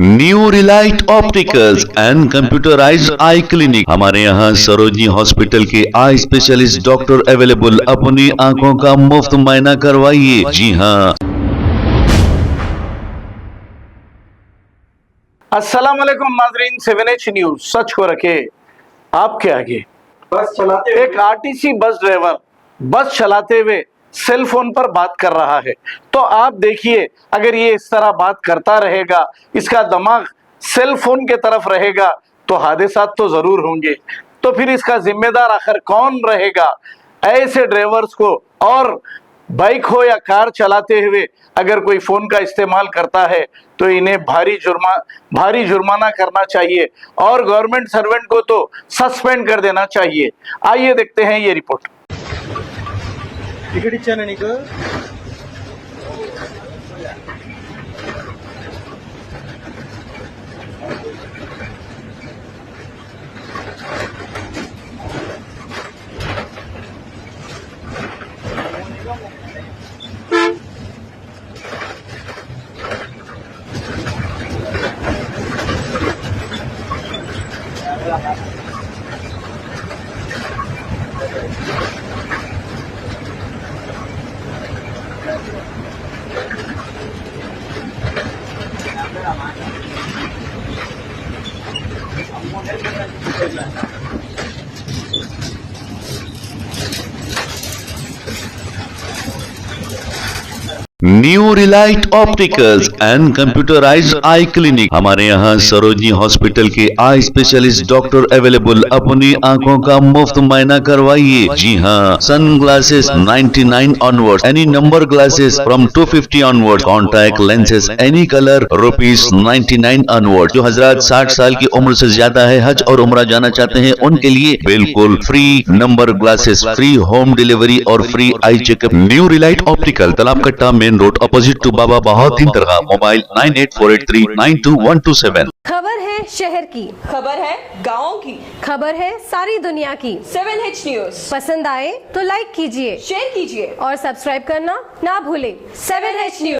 New Relight opticals and computerised I clinic. हमारे यहाँ Sarojini hospital के आई स्पेशलिस्ट डॉक्टर अवेलेबल। अपनी आंखों का मुफ्त मुआयना करवाइए। जी हाँ। अस्सलाम वालेकुम नाजरीन, 7H न्यूज सच को रखे आपके आगे। बस चलाते हुए एक आरटीसी बस ड्राइवर बस चलाते हुए सेल फोन पर बात कर रहा है। तो आप देखिए, अगर ये इस तरह बात करता रहेगा, इसका दिमाग सेल फोन के तरफ रहेगा, तो हादसात तो जरूर होंगे। तो फिर इसका जिम्मेदार आखिर कौन रहेगा? ऐसे ड्राइवर्स को, और बाइक हो या कार चलाते हुए अगर कोई फोन का इस्तेमाल करता है तो इन्हें भारी जुर्माना करना चाहिए और गवर्नमेंट सर्वेंट को तो सस्पेंड कर देना चाहिए। आइए देखते हैं ये रिपोर्ट। टिकट इच्छा नहीं को new Relight opticals and computerised I clinic. हमारे यहाँ सरोजनी हॉस्पिटल के आई स्पेशलिस्ट डॉक्टर अवेलेबल। अपनी आंखों का मुफ्त मुआयना करवाइए। जी हाँ। Sun glasses 99 onward, any number glasses from 250 onward, contact lenses any colour ₹99 onward. जो हजरात 60 साल की उम्र से ज्यादा है, हज और उम्रा जाना चाहते हैं, उनके लिए बिल्कुल free number glasses, free home delivery और free eye checkup. New Relite optical, Talab Katta, main road, opposite to Baba Bahauddin Dargah. Mobile 9848392127। खबर है शहर की, खबर है गाँव की, खबर है सारी दुनिया की। 7H न्यूज पसंद आए तो लाइक कीजिए, शेयर कीजिए और सब्सक्राइब करना ना भूलें। 7H news.